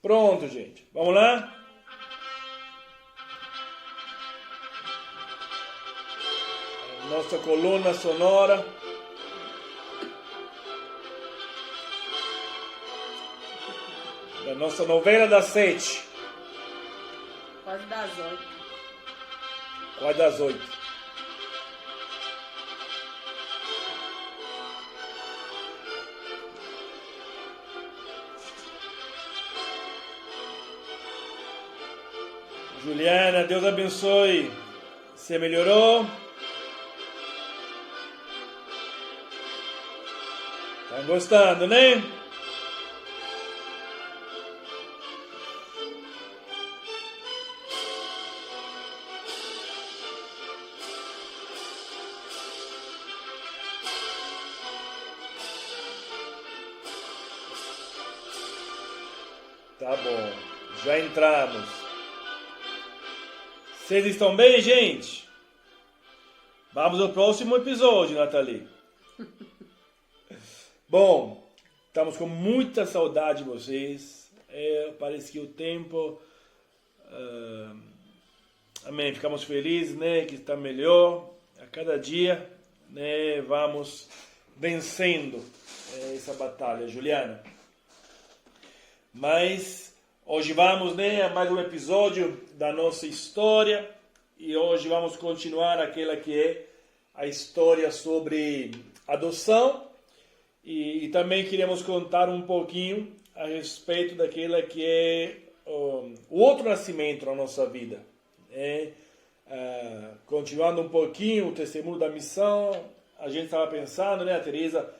Pronto, gente. Vamos lá? Nossa coluna sonora. Da nossa novela das 7. Quase das 8. Quase das 8. Juliana, Deus abençoe. Você melhorou? Tá gostando, né? Tá bom, já entramos. Vocês estão bem, gente? Vamos ao próximo episódio, Nathalie. Bom, estamos com muita saudade de vocês. Parece que o tempo... amém, ficamos felizes, né? Que está melhor. A cada dia, né? Vamos vencendo essa batalha, Juliana. Mas hoje vamos, né, a mais um episódio da nossa história. E hoje vamos continuar aquela que é a história sobre adoção. E também queremos contar um pouquinho a respeito daquela que é o outro nascimento na nossa vida. Continuando um pouquinho o testemunho da missão, a gente estava pensando, né, a Teresa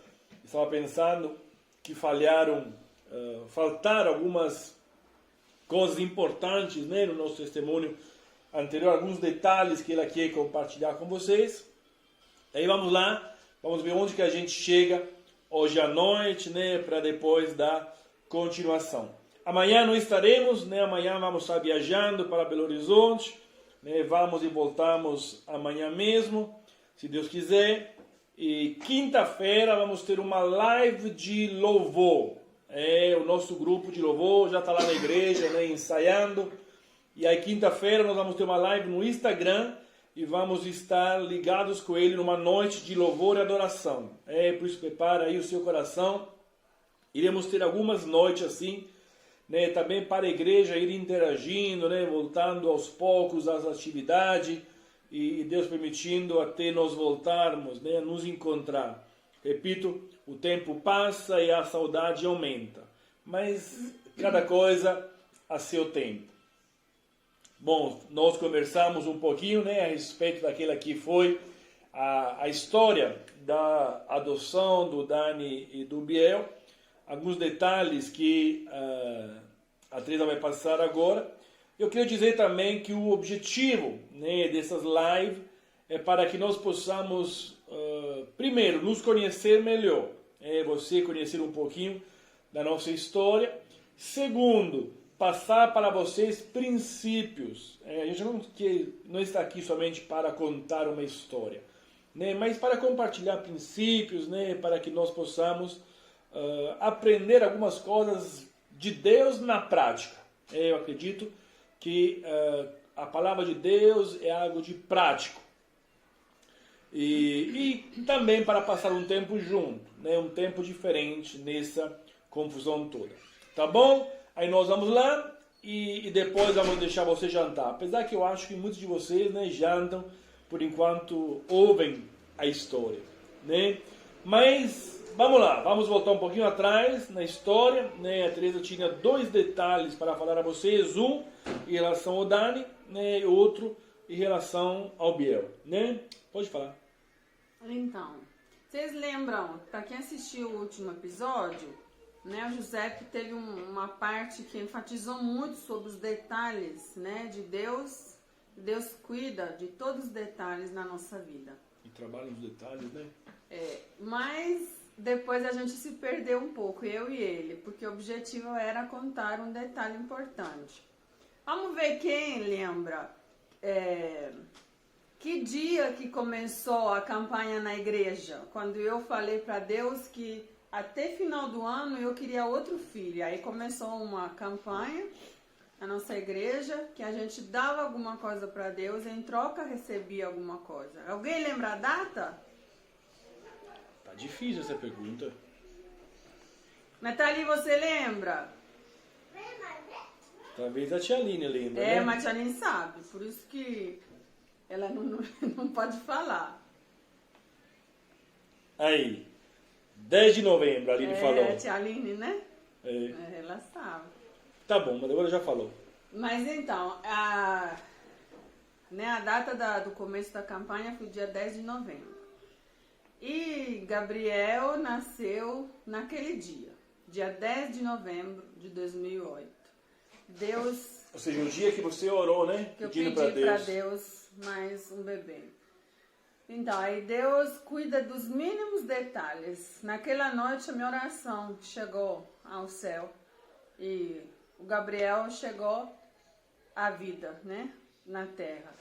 estava pensando que faltaram algumas coisas importantes, né, no nosso testemunho anterior, alguns detalhes que ela quer compartilhar com vocês. Aí vamos lá, vamos ver onde que a gente chega hoje à noite, né, para depois da continuação. Amanhã não estaremos, né, amanhã vamos estar viajando para Belo Horizonte, né, vamos e voltamos amanhã mesmo, se Deus quiser. E quinta-feira vamos ter uma live de louvor. O nosso grupo de louvor já está lá na igreja, né, ensaiando. E aí quinta-feira nós vamos ter uma live no Instagram e vamos estar ligados com ele numa noite de louvor e adoração. Por isso prepara aí o seu coração. Iremos ter algumas noites assim, né, também para a igreja ir interagindo, né, voltando aos poucos às atividades e Deus permitindo até nós voltarmos, né, a nos encontrar. Repito, o tempo passa e a saudade aumenta, mas cada coisa a seu tempo. Bom, nós conversamos um pouquinho, né, a respeito daquela que foi a história da adoção do Dani e do Biel. Alguns detalhes que a Teresa vai passar agora. Eu queria dizer também que o objetivo, né, dessas lives é para que nós possamos, primeiro, nos conhecer melhor. Você conhecer um pouquinho da nossa história. Segundo, passar para vocês princípios. A gente não está aqui somente para contar uma história, né, mas para compartilhar princípios, né, para que nós possamos aprender algumas coisas de Deus na prática. Eu acredito que a palavra de Deus é algo de prático. E também para passar um tempo junto, né, um tempo diferente nessa confusão toda. Tá bom? Aí nós vamos lá e depois vamos deixar você jantar. Apesar que eu acho que muitos de vocês, né, jantam por enquanto ouvem a história, né? Mas vamos lá, vamos voltar um pouquinho atrás na história, né? A Teresa tinha dois detalhes para falar a vocês, um em relação ao Dani, né, e outro em relação ao Biel, né? Pode falar. Então, vocês lembram, para quem assistiu o último episódio, né, o Giuseppe teve uma parte que enfatizou muito sobre os detalhes, né, de Deus. Deus cuida de todos os detalhes na nossa vida. E trabalha nos detalhes, né? Mas depois a gente se perdeu um pouco, eu e ele, porque o objetivo era contar um detalhe importante. Vamos ver quem lembra que dia que começou a campanha na igreja, quando eu falei para Deus que até final do ano eu queria outro filho. Aí começou uma campanha na nossa igreja que a gente dava alguma coisa para Deus e em troca recebia alguma coisa. Alguém lembra a data? Tá difícil essa pergunta. Nathalie, você lembra? Talvez a tia Aline lembra, É, né? mas a tia nem sabe, por isso que ela não pode falar. Aí, 10 de novembro, a Aline falou. É, a tia Aline, né? É. É, ela sabe. Tá bom, mas agora já falou. Mas então, a data do começo da campanha foi dia 10 de novembro. E Gabriel nasceu naquele dia 10 de novembro de 2008. Deus, Ou seja, o dia que você orou, né? que eu Pedindo pedi pra para Deus. Deus mais um bebê. Então, aí Deus cuida dos mínimos detalhes. Naquela noite a minha oração chegou ao céu e o Gabriel chegou à vida, né? Na terra.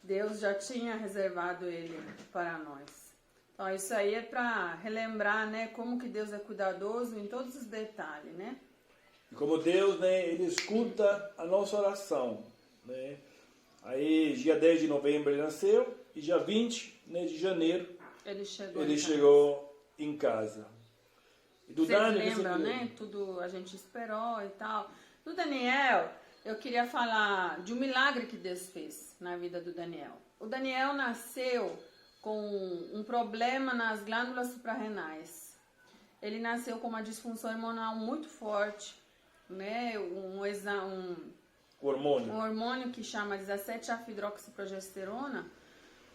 Deus já tinha reservado ele para nós. Então, isso aí é para relembrar, né? Como que Deus é cuidadoso em todos os detalhes, né? E como Deus, né, Ele escuta a nossa oração, né? Aí, dia 10 de novembro ele nasceu e dia 20, né, de janeiro Ele chegou. ele em casa. chegou em casa. E do Vocês Dani, lembram, você né? Tudo a gente esperou e tal. Do Daniel, eu queria falar de um milagre que Deus fez na vida do Daniel. O Daniel nasceu com um problema nas glândulas suprarrenais. Ele nasceu com uma disfunção hormonal muito forte, né? Um o hormônio. hormônio que chama 17-afidroxiprogesterona.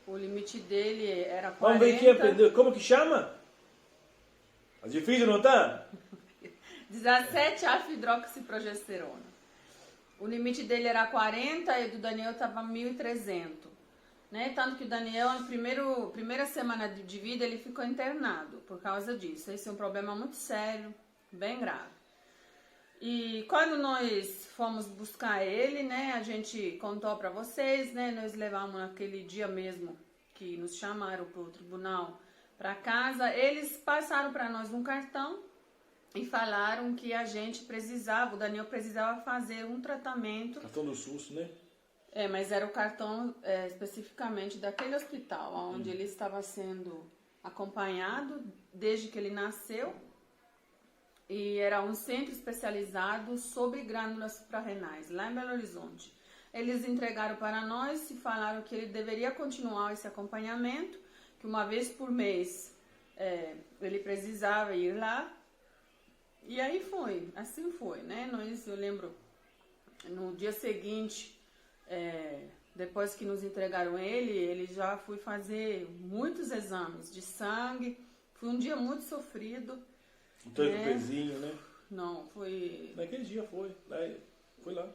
O limite dele era 40. Vamos ver aqui aprender. Como que chama? Tá difícil, não tá? 17-afidroxiprogesterona. O limite dele era 40 e do Daniel estava 1.300. Né? Tanto que o Daniel, na primeira semana de vida, ele ficou internado por causa disso. Esse é um problema muito sério, bem grave. E quando nós fomos buscar ele, né, a gente contou para vocês, né, nós levamos naquele dia mesmo que nos chamaram para o tribunal para casa, eles passaram para nós um cartão e falaram que a gente precisava, o Daniel precisava fazer um tratamento. Cartão do SUS, né? É, mas era o cartão especificamente daquele hospital, onde ele estava sendo acompanhado desde que ele nasceu. E era um centro especializado sobre glândulas suprarrenais, lá em Belo Horizonte. Eles entregaram para nós e falaram que ele deveria continuar esse acompanhamento, que uma vez por mês ele precisava ir lá. E aí foi, assim foi, né? Eu lembro, no dia seguinte, depois que nos entregaram ele já fui fazer muitos exames de sangue. Foi um dia muito sofrido. O tanto pezinho, né? Não, foi... Naquele dia foi lá.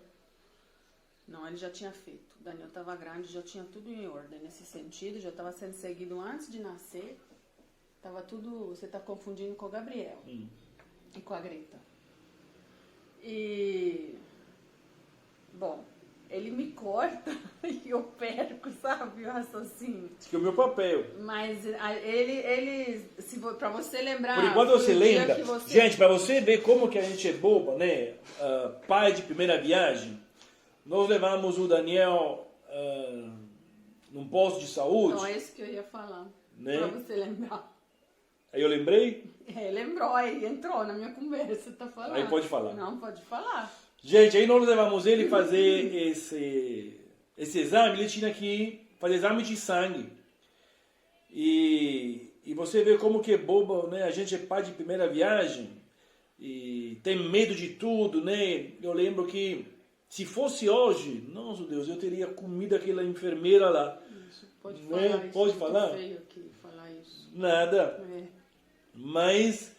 Não, ele já tinha feito. O Daniel estava grande, já tinha tudo em ordem nesse sentido, já estava sendo seguido antes de nascer. Tava tudo... Você está confundindo com o Gabriel e com a Greta. E... Bom, ele me corta e eu perco, sabe, o raciocínio. Esse aqui é o meu papel. Mas ele pra você lembrar... Por enquanto você lembra. Gente, para você ver como que a gente é boba, né? Pai de primeira viagem, nós levamos o Daniel num posto de saúde. Não, é isso que eu ia falar, né? Para você lembrar. Aí eu lembrei. Lembrou, aí entrou na minha conversa, tá falando. Aí pode falar. Não, pode falar. Gente, aí nós levamos ele fazer esse exame, ele tinha que fazer exame de sangue. E você vê como que é boba, né? A gente é pai de primeira viagem e tem medo de tudo, né? Eu lembro que se fosse hoje, nossa Deus, eu teria comido aquela enfermeira lá. Isso, pode né? falar isso. Pode muito falar? feio aqui falar isso. Nada. Mas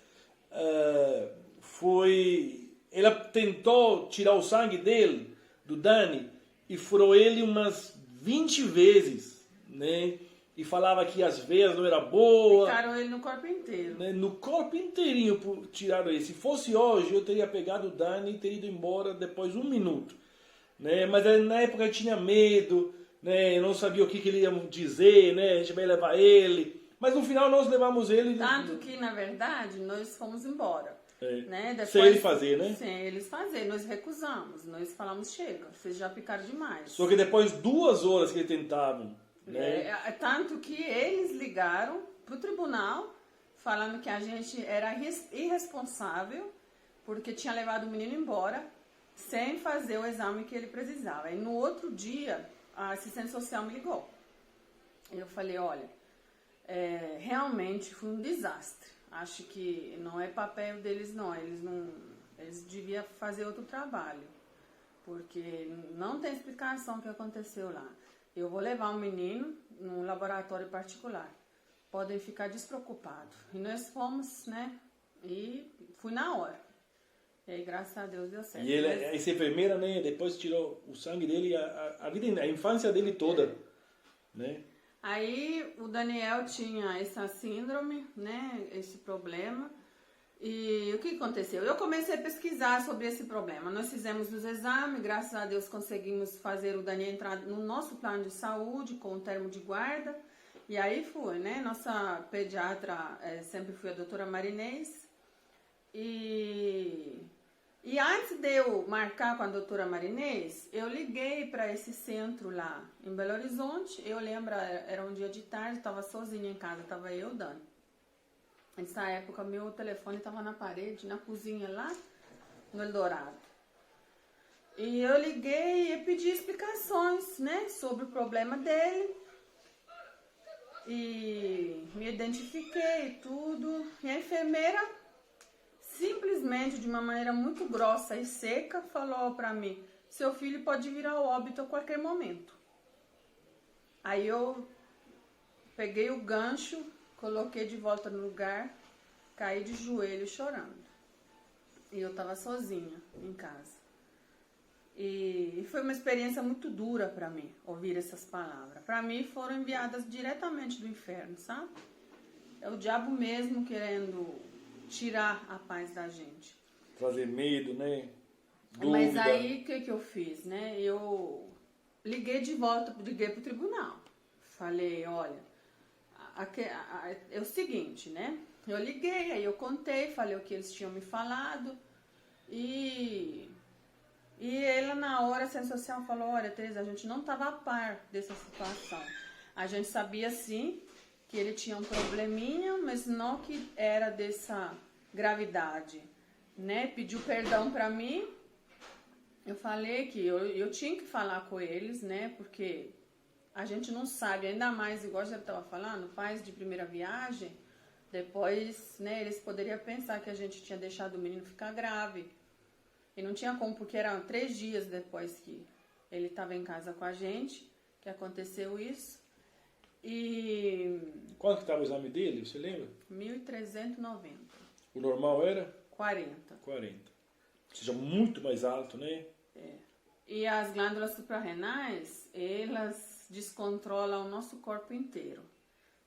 ela tentou tirar o sangue dele, do Dani, e furou ele umas 20 vezes, né? E falava que as veias não eram boas. Picaram ele no corpo inteiro. Né? No corpo inteirinho tiraram ele. Se fosse hoje, eu teria pegado o Dani e teria ido embora depois de 1 minuto. Né? Mas na época eu tinha medo, né? Eu não sabia o que ele ia dizer, né? A gente vai levar ele Mas no final nós levamos ele... Tanto que, na verdade, nós fomos embora. Né? Depois, sem ele fazer, né? Sem eles fazer. Nós recusamos. Nós falamos, chega, vocês já picaram demais. Só que depois 2 horas que eles tentavam, né? Tanto que eles ligaram pro tribunal falando que a gente era irresponsável porque tinha levado o menino embora sem fazer o exame que ele precisava. E no outro dia, a assistente social me ligou. Eu falei, olha, realmente foi um desastre. Acho que não é papel deles, não. Eles deviam fazer outro trabalho. Porque não tem explicação o que aconteceu lá. Eu vou levar um menino num laboratório particular. Podem ficar despreocupados. E nós fomos, né? E fui na hora. E aí, graças a Deus, deu certo. E essa enfermeira, né? Depois tirou o sangue dele, a infância dele toda, né? Aí o Daniel tinha essa síndrome, né, esse problema. E o que aconteceu? Eu comecei a pesquisar sobre esse problema. Nós fizemos os exames, graças a Deus conseguimos fazer o Daniel entrar no nosso plano de saúde com o termo de guarda. E aí foi, né? Nossa pediatra sempre foi a doutora Marinês. E antes de eu marcar com a doutora Marinês, eu liguei para esse centro lá em Belo Horizonte. Eu lembro, era um dia de tarde, estava sozinha em casa, estava eu, Dani. Nessa época, meu telefone estava na parede, na cozinha lá no Eldorado. E eu liguei e pedi explicações, né, sobre o problema dele. E me identifiquei e tudo. E a enfermeira, simplesmente, de uma maneira muito grossa e seca, falou pra mim, seu filho pode vir ao óbito a qualquer momento. Aí eu peguei o gancho, coloquei de volta no lugar, caí de joelho chorando. E eu tava sozinha em casa. E foi uma experiência muito dura pra mim, ouvir essas palavras. Pra mim foram enviadas diretamente do inferno, sabe? É o diabo mesmo querendo tirar a paz da gente. Trazer medo, né? Dúvida. Mas aí, o que eu fiz, né? Eu liguei de volta, liguei pro tribunal. Falei, olha, é o seguinte, né? Eu liguei, aí eu contei, falei o que eles tinham me falado. E ela, na hora, a assistente social falou, olha, Teresa, a gente não estava a par dessa situação. A gente sabia, sim, que ele tinha um probleminha, mas não que era dessa gravidade, né? Pediu perdão pra mim. Eu falei que eu tinha que falar com eles, né? Porque a gente não sabe, ainda mais, igual já estava falando, pais de primeira viagem, depois, né, eles poderiam pensar que a gente tinha deixado o menino ficar grave. E não tinha como, porque eram 3 dias depois que ele estava em casa com a gente, que aconteceu isso. E... Quanto que estava o exame dele, você lembra? 1.390. O normal era? 40. 40. Ou seja, muito mais alto, né? E as glândulas suprarrenais, elas descontrolam o nosso corpo inteiro.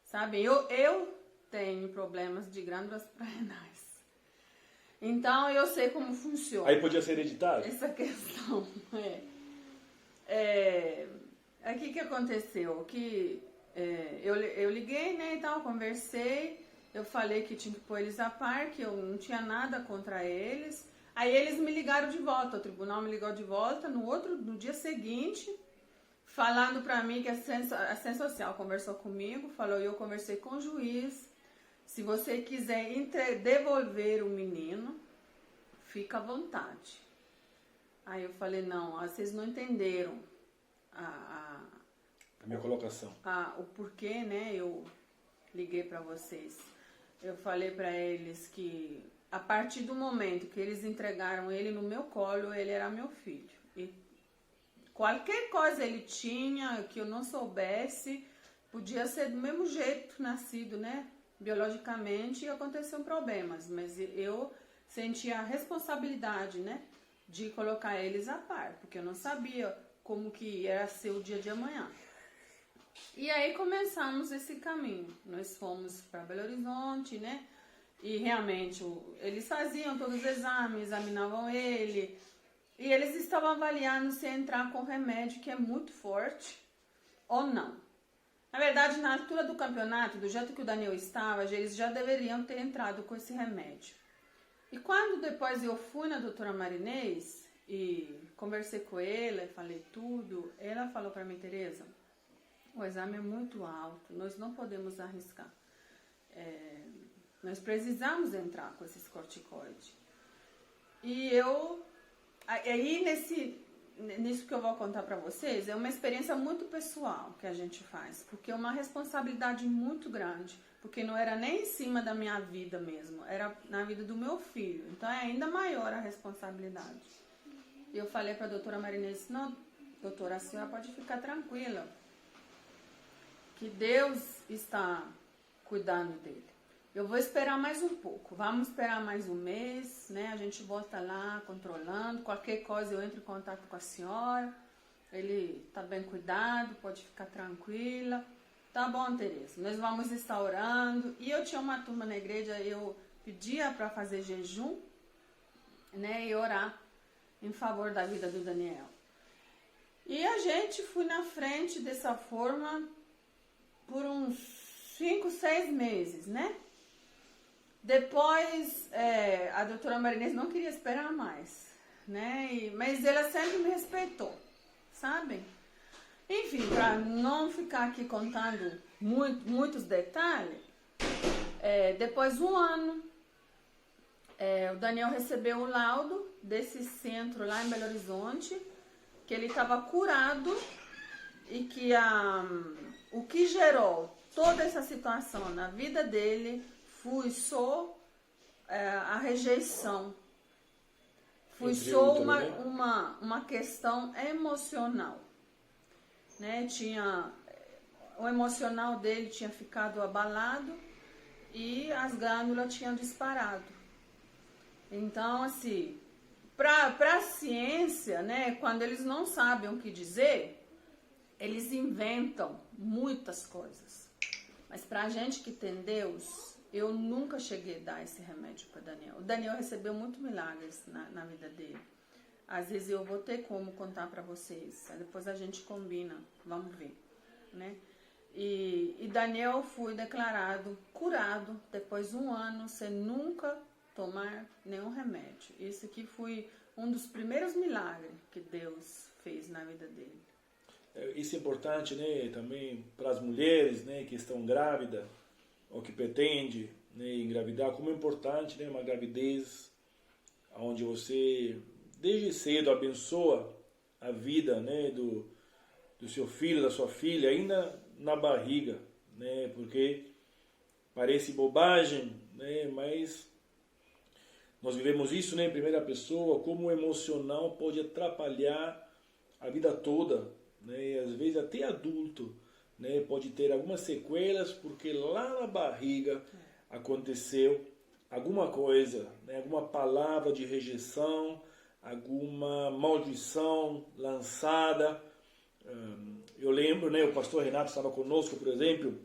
Sabe? Eu tenho problemas de glândulas suprarrenais. Então, eu sei como funciona. Aí podia ser hereditário? Essa questão. Aí o que aconteceu? Eu liguei, né, e tal, conversei. Eu falei que tinha que pôr eles a par, que eu não tinha nada contra eles. Aí eles me ligaram de volta, o tribunal me ligou de volta no dia seguinte, falando pra mim que a assistente social conversou comigo, falou, eu conversei com o juiz, se você quiser devolver o menino, fica à vontade. Aí eu falei, não, vocês não entenderam a minha colocação. O porquê, né, eu liguei pra vocês. Eu falei pra eles que a partir do momento que eles entregaram ele no meu colo, ele era meu filho. E qualquer coisa ele tinha que eu não soubesse, podia ser do mesmo jeito nascido, né? Biologicamente, e aconteceram problemas. Mas eu senti a responsabilidade, né? De colocar eles a par, porque eu não sabia como que ia ser o dia de amanhã. E aí começamos esse caminho. Nós fomos para Belo Horizonte, né? E realmente eles faziam todos os exames, examinavam ele. E eles estavam avaliando se entrar com remédio que é muito forte ou não. Na verdade, na altura do campeonato, do jeito que o Daniel estava, eles já deveriam ter entrado com esse remédio. E quando depois eu fui na doutora Marinês e conversei com ela, falei tudo, ela falou para mim: Tereza, o exame é muito alto, nós não podemos arriscar. Nós precisamos entrar com esses corticoides. E aí nisso que eu vou contar para vocês, é uma experiência muito pessoal que a gente faz, porque é uma responsabilidade muito grande, porque não era nem em cima da minha vida mesmo, era na vida do meu filho, então é ainda maior a responsabilidade. E eu falei para a doutora Marinês: não, doutora, a senhora pode ficar tranquila, que Deus está cuidando dele. Eu vou esperar mais um pouco, vamos esperar mais um mês, né? A gente volta lá controlando, qualquer coisa eu entro em contato com a senhora, ele está bem cuidado, pode ficar tranquila. Tá bom, Tereza, nós vamos estar orando. E eu tinha uma turma na igreja, eu pedia para fazer jejum, né? E orar em favor da vida do Daniel. E a gente foi na frente dessa forma por uns 5, 6 meses, né? Depois, a doutora Marinês não queria esperar mais, né? Mas ela sempre me respeitou, sabe? Enfim, para não ficar aqui contando muitos detalhes, depois de um ano, o Daniel recebeu o laudo desse centro lá em Belo Horizonte, que ele estava curado e que o que gerou toda essa situação na vida dele foi só a rejeição, foi só uma questão emocional, né? O emocional dele tinha ficado abalado e as glândulas tinham disparado. Então, assim, para a ciência, né, quando eles não sabem o que dizer, eles inventam muitas coisas. Mas para a gente que tem Deus, eu nunca cheguei a dar esse remédio para Daniel. O Daniel recebeu muitos milagres na vida dele. Às vezes eu vou ter como contar para vocês. Depois a gente combina, vamos ver, né? E Daniel foi declarado curado depois de um ano sem nunca tomar nenhum remédio. Isso aqui foi um dos primeiros milagres que Deus fez na vida dele. Isso é importante, né, também para as mulheres, né, que estão grávidas ou que pretendem, né, engravidar. Como é importante, né, uma gravidez onde você desde cedo abençoa a vida, né, do seu filho, da sua filha, ainda na barriga, né, porque parece bobagem, né, mas nós vivemos isso, né, em primeira pessoa, como o emocional pode atrapalhar a vida toda, né, e às vezes até adulto, né, pode ter algumas sequelas porque lá na barriga aconteceu alguma coisa, né, alguma palavra de rejeição, alguma maldição lançada. Eu lembro, né, o pastor Renato estava conosco, por exemplo,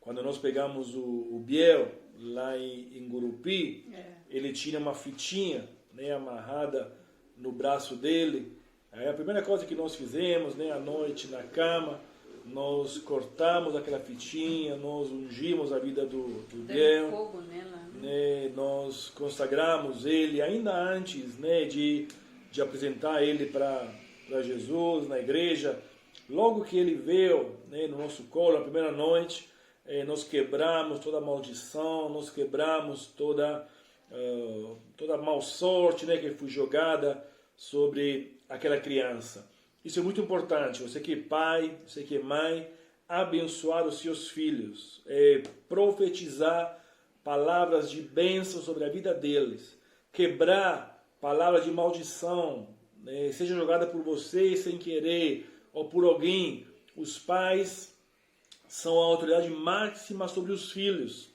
quando nós pegamos o Biel lá em Gurupi, ele tinha uma fitinha, né, amarrada no braço dele. Aí a primeira coisa que nós fizemos, né, à noite na cama, nós cortamos aquela fitinha, nós ungimos a vida do Biel, fogo nela, né, nós consagramos ele ainda antes, né, de apresentar ele para Jesus na igreja. Logo que ele veio, né, no nosso colo, a primeira noite, nós quebramos toda a maldição, nós quebramos toda a mal sorte, né, que foi jogada sobre aquela criança. Isso é muito importante. Você que é pai, você que é mãe, abençoar os seus filhos, profetizar palavras de bênção sobre a vida deles, quebrar palavras de maldição, né, seja jogada por você sem querer ou por alguém. Os pais são a autoridade máxima sobre os filhos,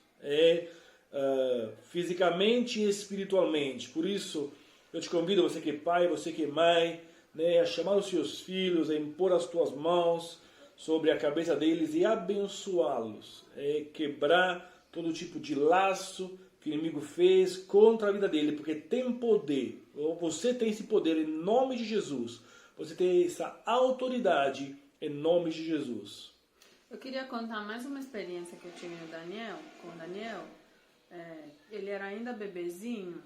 fisicamente e espiritualmente. Por isso, eu te convido, você que é pai, você que é mãe, né, a chamar os seus filhos, a impor as tuas mãos sobre a cabeça deles e abençoá-los, quebrar todo tipo de laço que o inimigo fez contra a vida dele, porque tem poder, você tem esse poder em nome de Jesus, você tem essa autoridade em nome de Jesus. Eu queria contar mais uma experiência que eu tive com o Daniel. Ele era ainda bebezinho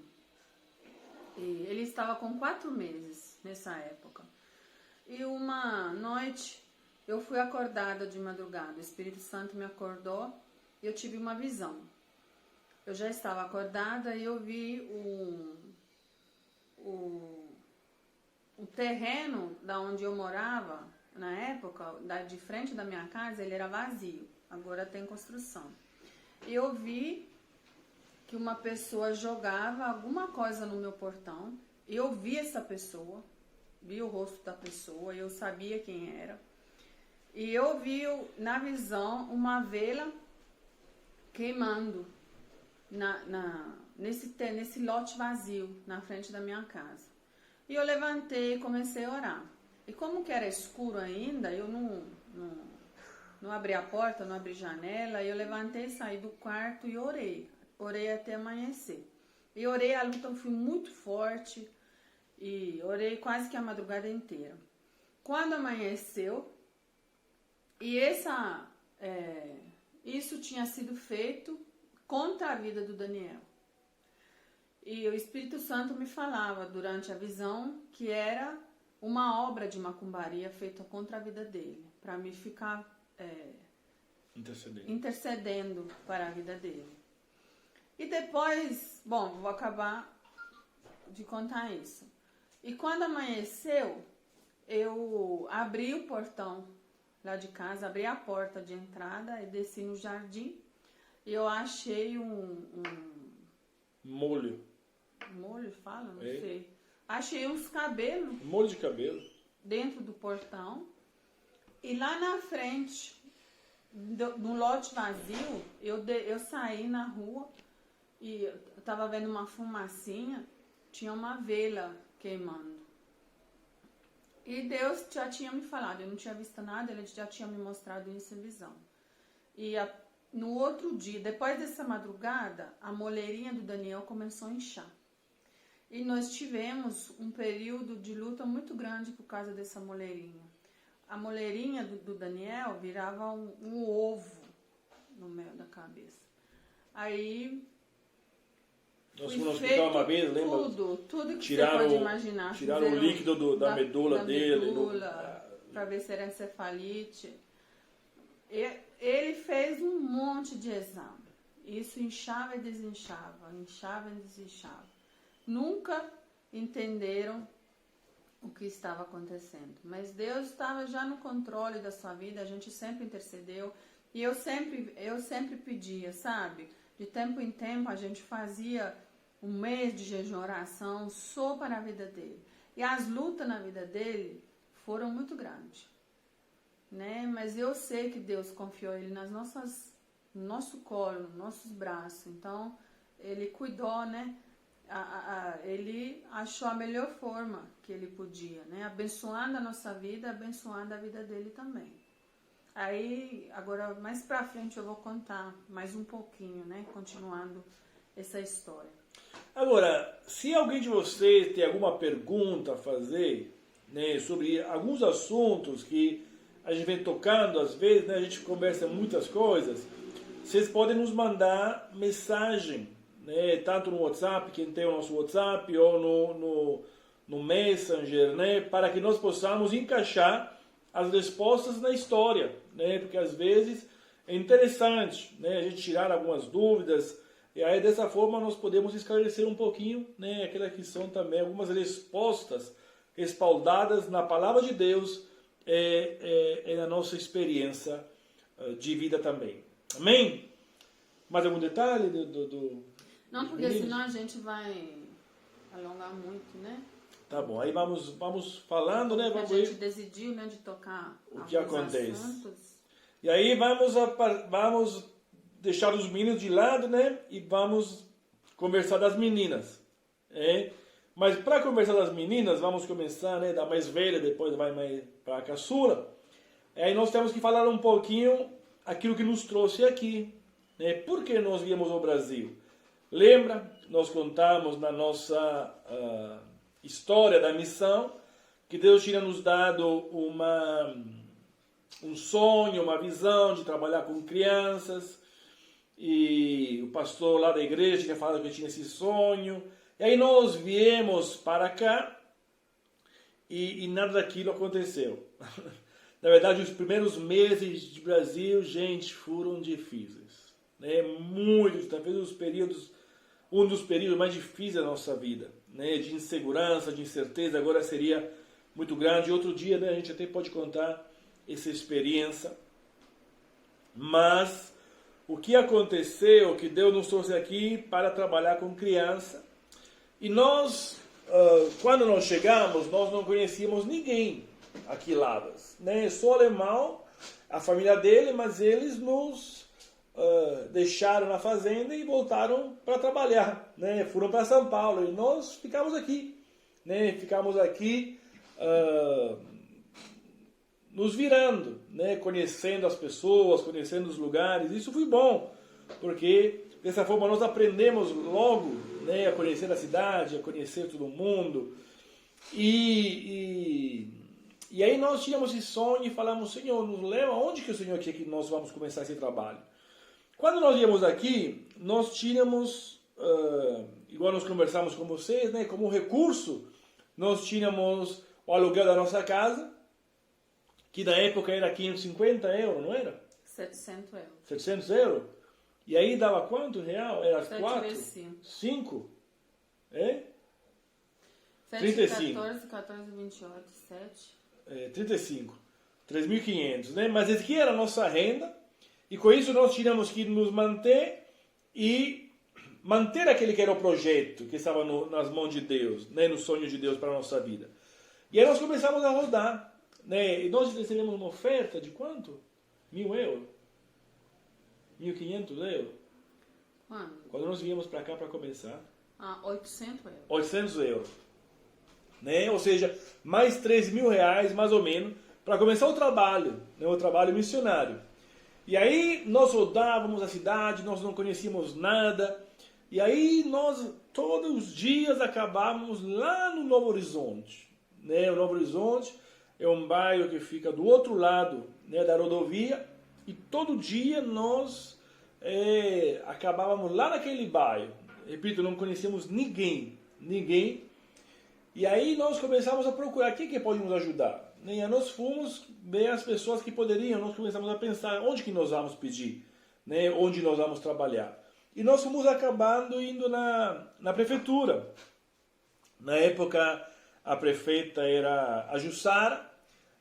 e ele estava com 4 meses nessa época. E uma noite eu fui acordada de madrugada, o Espírito Santo me acordou e eu tive uma visão. Eu já estava acordada e eu vi o terreno da onde eu morava. Na época, de frente da minha casa, ele era vazio. Agora tem construção. E eu vi que uma pessoa jogava alguma coisa no meu portão. E eu vi essa pessoa, vi o rosto da pessoa, eu sabia quem era. E eu vi na visão uma vela queimando nesse lote vazio na frente da minha casa. E eu levantei e comecei a orar. E como que era escuro ainda, eu não abri a porta, não abri janela, eu levantei, saí do quarto e orei. Orei até amanhecer. E orei, a luta foi muito forte e orei quase que a madrugada inteira. Quando amanheceu, e isso tinha sido feito contra a vida do Daniel. E o Espírito Santo me falava durante a visão que era uma obra de macumbaria feita contra a vida dele, para me ficar intercedendo para a vida dele. E depois, vou acabar de contar isso. E quando amanheceu, eu abri o portão lá de casa, abri a porta de entrada e desci no jardim e eu achei molho. Molho, fala? Não sei. Achei uns cabelos. Molho de cabelo. Dentro do portão. E lá na frente, no lote vazio, eu saí na rua e eu tava vendo uma fumacinha, tinha uma vela queimando. E Deus já tinha me falado, eu não tinha visto nada, Ele já tinha me mostrado isso em visão. E no outro dia, depois dessa madrugada, a moleirinha do Daniel começou a inchar. E nós tivemos um período de luta muito grande por causa dessa moleirinha. A moleirinha do Daniel virava um ovo no meio da cabeça. Aí nós fomos no hospital uma vez, lembra? Tudo que você pode imaginar. Tiraram o líquido da medula dele. Para ver se era encefalite. Ele fez um monte de exame. Isso inchava e desinchava, inchava e desinchava. Nunca entenderam o que estava acontecendo. Mas Deus estava já no controle da sua vida, a gente sempre intercedeu. E eu sempre pedia, sabe? De tempo em tempo a gente fazia um mês de jejum, oração, só para a vida dele. E as lutas na vida dele foram muito grandes. Né? Mas eu sei que Deus confiou ele no nosso colo, nos nossos braços. Então, ele cuidou, né? Ele achou a melhor forma que ele podia, né? Abençoando a nossa vida, abençoando a vida dele também. Aí, agora, mais pra frente eu vou contar mais um pouquinho, né? Continuando essa história. Agora, se alguém de vocês tem alguma pergunta a fazer, né, sobre alguns assuntos que a gente vem tocando, às vezes, né, a gente conversa muitas coisas, vocês podem nos mandar mensagem, né, tanto no WhatsApp, quem tem o nosso WhatsApp, ou no Messenger, né, para que nós possamos encaixar as respostas na história, né, porque às vezes é interessante, né, a gente tirar algumas dúvidas, e aí dessa forma nós podemos esclarecer um pouquinho, né, aquelas que são também algumas respostas respaldadas na palavra de Deus e na nossa experiência de vida também. Amém? Mais algum detalhe Não, porque senão a gente vai alongar muito, né? Tá bom, aí vamos falando, né? Vamos a gente decidiu, né, de tocar o que acontece. Assuntos. E aí vamos deixar os meninos de lado, né? E vamos conversar das meninas. Mas para conversar das meninas, vamos começar, né, da mais velha, depois vai mais para a caçula. Aí nós temos que falar um pouquinho aquilo que nos trouxe aqui, né? Por que nós viemos ao Brasil? Lembra? Nós contamos na nossa história da missão que Deus tinha nos dado um sonho, uma visão de trabalhar com crianças. E o pastor lá da igreja tinha falado que eu tinha esse sonho. E aí nós viemos para cá e nada daquilo aconteceu. Na verdade, os primeiros meses de Brasil, gente, foram difíceis. Né? Muito, talvez um dos períodos mais difíceis da nossa vida. Né? De insegurança, de incerteza, agora seria muito grande. Outro dia, né, a gente até pode contar essa experiência. Mas o que aconteceu, que Deus nos trouxe aqui para trabalhar com criança. E nós, quando nós chegamos, nós não conhecíamos ninguém aqui em Lavras. Né? Só alemão, a família dele, mas eles nos deixaram na fazenda e voltaram para trabalhar. Né? Foram para São Paulo e nós ficamos aqui. Né? Ficamos aqui nos virando, né? Conhecendo as pessoas, conhecendo os lugares. Isso foi bom, porque dessa forma nós aprendemos logo, né? A conhecer a cidade, a conhecer todo mundo. E aí nós tínhamos esse sonho e falamos: Senhor, nos leva aonde que o Senhor quer que nós vamos começar esse trabalho? Quando nós íamos aqui, nós tínhamos, igual nós conversamos com vocês, né? Como recurso, nós tínhamos o aluguel da nossa casa, que na época era 550 euros, não era? 700 euros. 700 euros? E aí dava quanto real? Era 7 4? vezes 5. 5? É? 7, 35. 14, 28, 7. 35. 3.500, né? Mas esse aqui era a nossa renda, e com isso nós tínhamos que nos manter e manter aquele que era o projeto que estava nas mãos de Deus, né? No sonho de Deus para a nossa vida. E aí nós começamos a rodar. Né? E nós recebemos uma oferta de quanto? 1.000 euros? 1.500 euros? Quando? Quando nós viemos para cá para começar. 800 euros. 800 euros. Né? Ou seja, mais 3.000 reais, mais ou menos, para começar o trabalho. Né? O trabalho missionário. E aí nós rodávamos a cidade, nós não conhecíamos nada. E aí nós, todos os dias, acabávamos lá no Novo Horizonte. Né? O Novo Horizonte é um bairro que fica do outro lado, né, da rodovia, e todo dia nós acabávamos lá naquele bairro. Repito, não conhecíamos ninguém. E aí nós começamos a procurar quem que pode nos ajudar. E aí nós fomos ver as pessoas que poderiam, nós começamos a pensar onde que nós vamos pedir, né, onde nós vamos trabalhar. E nós fomos acabando indo na prefeitura. Na época, a prefeita era a Jussara,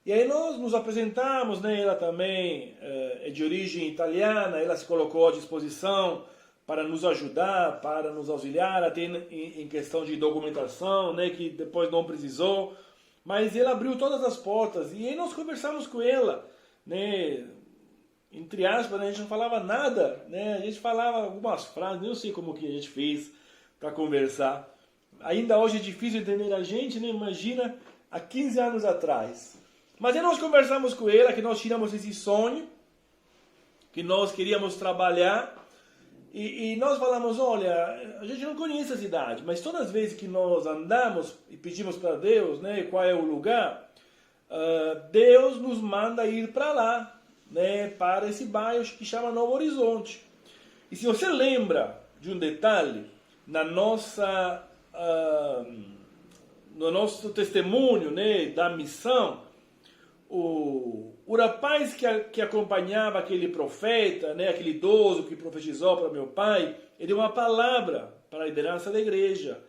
e aí nós nos apresentamos, né? Ela também é de origem italiana, ela se colocou à disposição para nos ajudar, para nos auxiliar, até em questão de documentação, né? Que depois não precisou, mas ela abriu todas as portas, e aí nós conversamos com ela, né? Entre aspas, né? A gente não falava nada, né? A gente falava algumas frases, não sei como que a gente fez para conversar. Ainda hoje é difícil entender a gente, né? Imagina há 15 anos atrás. Mas aí nós conversamos com ela, que nós tiramos esse sonho, que nós queríamos trabalhar, e nós falamos: olha, a gente não conhece a cidade, mas todas as vezes que nós andamos e pedimos para Deus, né, qual é o lugar, Deus nos manda ir para lá, né, para esse bairro que chama Novo Horizonte. E se você lembra de um detalhe, no nosso testemunho, né, da missão, o rapaz que acompanhava aquele profeta, né, aquele idoso que profetizou para meu pai, ele deu uma palavra para a liderança da igreja.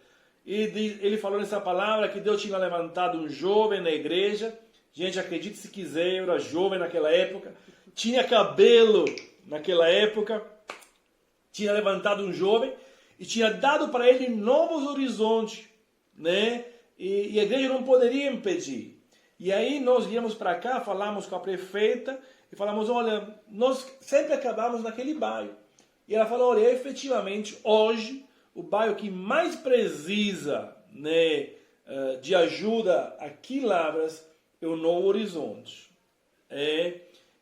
Ele falou nessa palavra que Deus tinha levantado um jovem na igreja. Gente, acredite se quiser, eu era jovem naquela época, tinha cabelo naquela época, tinha levantado um jovem e tinha dado para ele novos horizontes, né? E a igreja não poderia impedir. E aí nós viemos para cá, falamos com a prefeita e falamos: olha, nós sempre acabamos naquele bairro. E ela falou: olha, efetivamente, hoje, o bairro que mais precisa, né, de ajuda aqui em Lavras é o Novo Horizonte.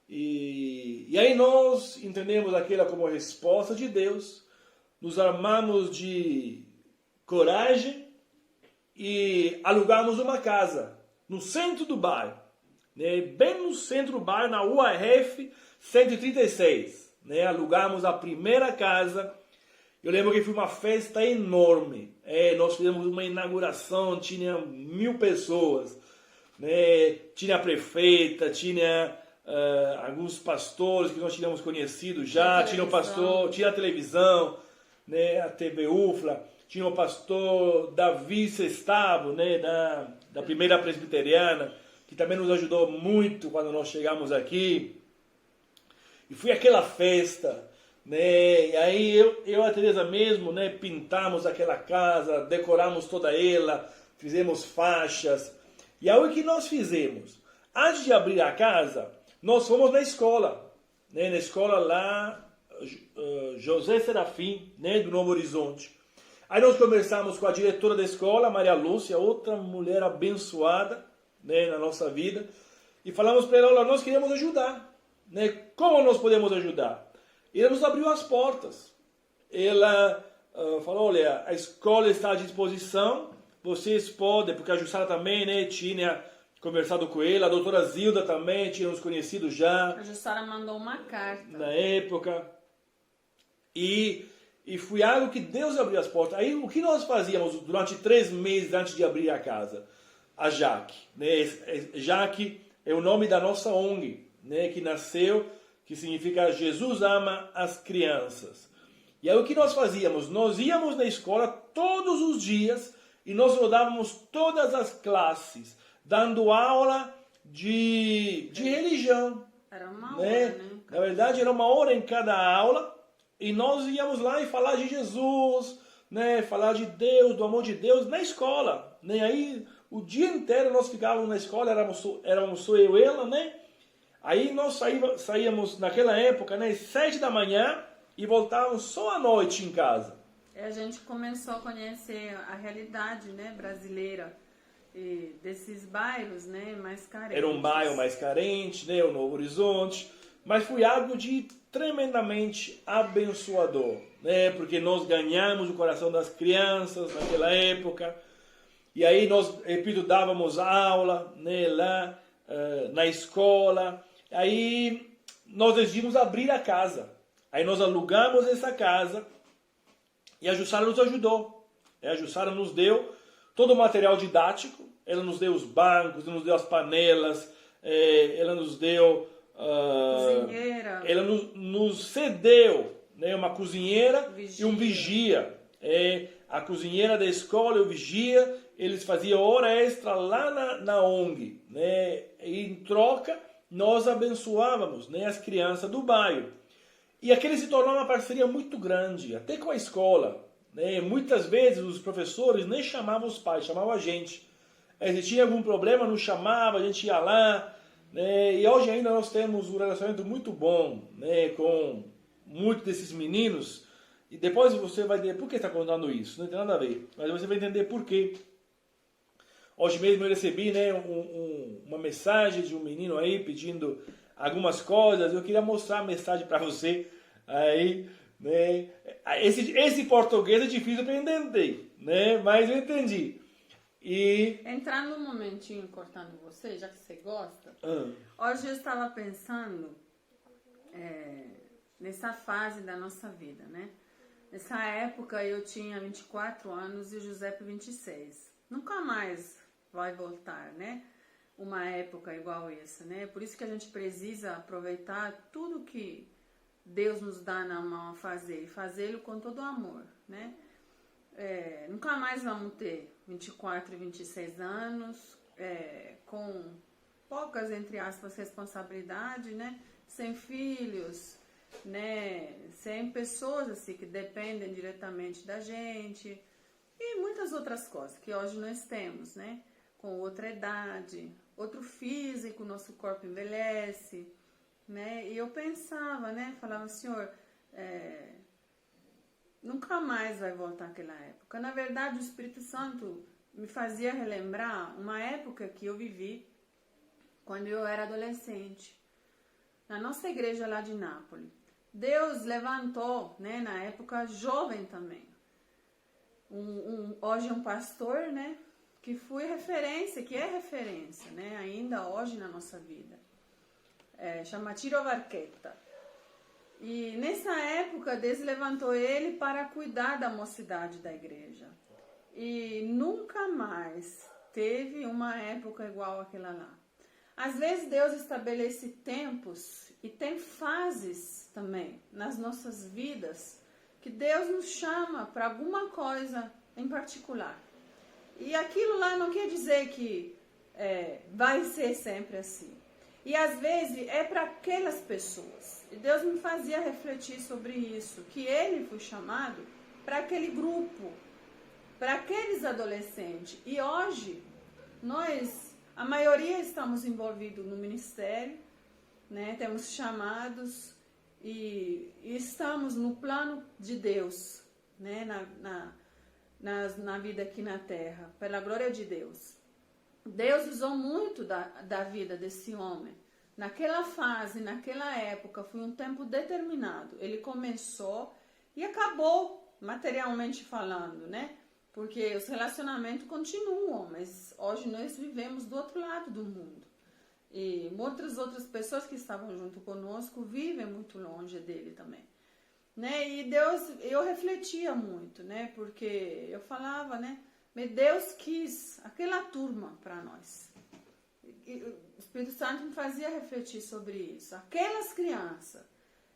E aí nós entendemos aquela como resposta de Deus, nos armamos de coragem e alugamos uma casa no centro do bairro, né, bem no centro do bairro, na UAF 136. Né, alugamos a primeira casa. Eu lembro que foi uma festa enorme. Nós fizemos uma inauguração, tinha 1000 pessoas. Né, tinha a prefeita, tinha alguns pastores que nós tínhamos conhecido já, tinha o pastor, tinha a televisão, né, a TV UFLA, tinha o pastor Davi Sestavo, né, da primeira presbiteriana, que também nos ajudou muito quando nós chegamos aqui. E foi aquela festa, né? E aí eu e a Teresa mesmo, né, pintamos aquela casa, decoramos toda ela, fizemos faixas. E aí o que nós fizemos? Antes de abrir a casa, nós fomos na escola, né, na escola lá, José Serafim, né, do Novo Horizonte. Aí nós conversamos com a diretora da escola, Maria Lúcia, outra mulher abençoada, né, na nossa vida, e falamos para ela, olha, nós queremos ajudar. Né? Como nós podemos ajudar? E ela nos abriu as portas. Ela falou, olha, a escola está à disposição, vocês podem, porque a Jussara também, né, tinha conversado com ele, a doutora Zilda também, tinha nos conhecido já. A Jussara mandou uma carta. Na época. E foi algo que Deus abriu as portas. Aí o que nós fazíamos durante 3 meses antes de abrir a casa? A Jaque. Né? Jaque é o nome da nossa ONG. Né, que nasceu, que significa Jesus ama as crianças. E aí o que nós fazíamos? Nós íamos na escola todos os dias e nós rodávamos todas as classes, dando aula de religião. Era uma né? hora, né? Na verdade, era 1 hora em cada aula e nós íamos lá e falar de Jesus, né? Falar de Deus, do amor de Deus na escola. Né? Aí o dia inteiro nós ficávamos na escola, éramos só eu e ela, né? Aí nós saíamos naquela época, né, 7 da manhã e voltávamos só à noite em casa. A gente começou a conhecer a realidade, né, brasileira e desses bairros, né, mais carentes. Era um bairro mais carente, né, o Novo Horizonte, mas foi algo de tremendamente abençoador, né, porque nós ganhamos o coração das crianças naquela época. E aí nós, repito, dávamos aula, né, lá na escola. Aí nós decidimos abrir a casa. Aí nós alugamos essa casa e a Jussara nos ajudou. A Jussara nos deu todo o material didático, ela nos deu os bancos, ela nos deu as panelas, ela nos deu... cozinheira. Ela nos cedeu, né, uma cozinheira Vigia. e um vigia. A cozinheira da escola e o vigia, eles faziam hora extra lá na ONG. Né, e em troca, nós abençoávamos, né, as crianças do bairro. E aquele se tornou uma parceria muito grande, até com a escola. Né? Muitas vezes os professores nem chamavam os pais, chamavam a gente. Se tinha algum problema, nos chamava, a gente ia lá. Né? E hoje ainda nós temos um relacionamento muito bom, né, com muitos desses meninos. E depois você vai entender por que está contando isso, não tem nada a ver. Mas você vai entender por quê. Hoje mesmo eu recebi, né, uma mensagem de um menino aí pedindo algumas coisas. Eu queria mostrar a mensagem para você aí, né? Esse português é difícil para entender, né? Mas eu entendi. E entrando um momentinho cortando você, já que você gosta. Hoje eu estava pensando nessa fase da nossa vida, né? Nessa época eu tinha 24 anos e o Giuseppe 26. Nunca mais vai voltar, né? Uma época igual essa, né? Por isso que a gente precisa aproveitar tudo que Deus nos dá na mão a fazer e fazê-lo com todo amor, né? Nunca mais vamos ter 24 e 26 anos, com poucas, entre aspas, responsabilidades, né? Sem filhos, né? Sem pessoas assim que dependem diretamente da gente e muitas outras coisas que hoje nós temos, né? Com outra idade, outro físico, nosso corpo envelhece, né? E eu pensava, né? Falava, Senhor, nunca mais vai voltar aquela época. Na verdade, o Espírito Santo me fazia relembrar uma época que eu vivi quando eu era adolescente, na nossa igreja lá de Nápoles. Deus levantou, né? Na época jovem também, hoje um pastor, né? que foi referência, que é referência, né, ainda hoje na nossa vida. Chama Ciro Varquetta. E nessa época, Deus levantou ele para cuidar da mocidade da igreja. E nunca mais teve uma época igual àquela lá. Às vezes Deus estabelece tempos e tem fases também nas nossas vidas que Deus nos chama para alguma coisa em particular. E aquilo lá não quer dizer que vai ser sempre assim. E às vezes é para aquelas pessoas. E Deus me fazia refletir sobre isso, que ele foi chamado para aquele grupo, para aqueles adolescentes. E hoje, a maioria estamos envolvidos no ministério, né? Temos chamados e estamos no plano de Deus, né? Na vida aqui na terra, pela glória de Deus. Deus usou muito da vida desse homem. Naquela fase, naquela época, foi um tempo determinado. Ele começou e acabou, materialmente falando, né? Porque os relacionamentos continuam, mas hoje nós vivemos do outro lado do mundo. E muitas outras pessoas que estavam junto conosco vivem muito longe dele também. Né? E Deus, eu refletia muito, né? Porque eu falava, né? Mas Deus quis aquela turma para nós. E o Espírito Santo me fazia refletir sobre isso. Aquelas crianças,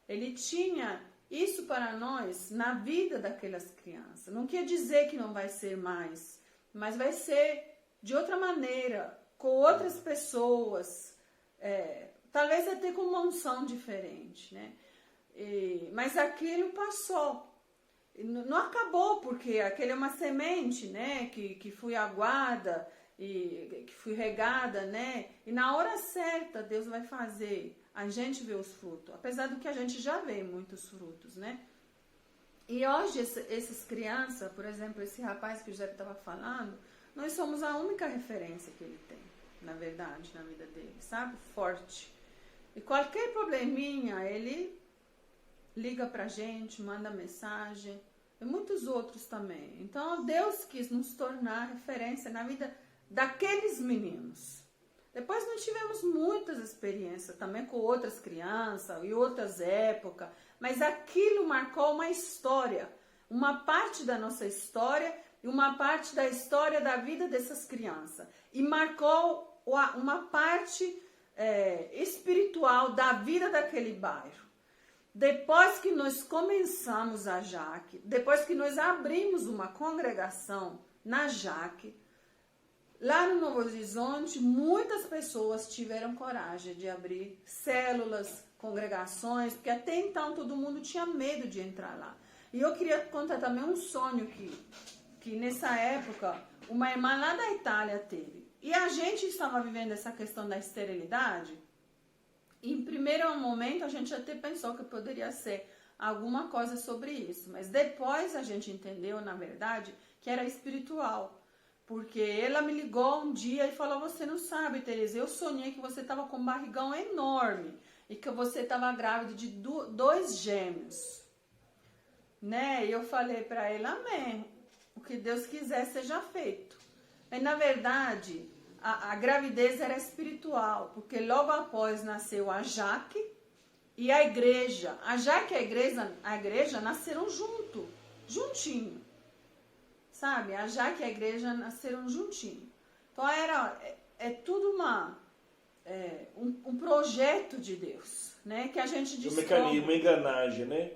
ele tinha isso para nós na vida daquelas crianças. Não quer dizer que não vai ser mais, mas vai ser de outra maneira, com outras pessoas, talvez até com uma unção diferente, né? Mas aquilo passou. Não acabou, porque aquele é uma semente, né, que foi aguada e que foi regada, né? E na hora certa Deus vai fazer a gente ver os frutos, apesar do que a gente já vê muitos frutos, né? E hoje essas crianças, por exemplo, esse rapaz que o José estava falando, nós somos a única referência que ele tem, na verdade, na vida dele, sabe? Forte. E qualquer probleminha, ele liga pra gente, manda mensagem, e muitos outros também. Então, Deus quis nos tornar referência na vida daqueles meninos. Depois nós tivemos muitas experiências também com outras crianças e outras épocas, mas aquilo marcou uma história, uma parte da nossa história e uma parte da história da vida dessas crianças. E marcou uma parte espiritual da vida daquele bairro. Depois que nós começamos a Jaque, depois que nós abrimos uma congregação na Jaque, lá no Novo Horizonte, muitas pessoas tiveram coragem de abrir células, congregações, porque até então todo mundo tinha medo de entrar lá. E eu queria contar também um sonho que nessa época uma irmã lá da Itália teve. E a gente estava vivendo essa questão da esterilidade. E em primeiro momento a gente até pensou que poderia ser alguma coisa sobre isso. Mas depois a gente entendeu, na verdade, que era espiritual. Porque ela me ligou um dia e falou: você não sabe, Tereza, eu sonhei que você estava com um barrigão enorme e que você estava grávida de 2 gêmeos. Né? E eu falei para ela: amém, o que Deus quiser seja feito. Mas na verdade, a gravidez era espiritual, porque logo após nasceu a Jaque e a igreja. A Jaque e a igreja nasceram juntinho. Sabe? A Jaque e a igreja nasceram juntinho. Então é tudo um projeto de Deus, né? Que a gente descobre. Um mecanismo, uma engrenagem, né?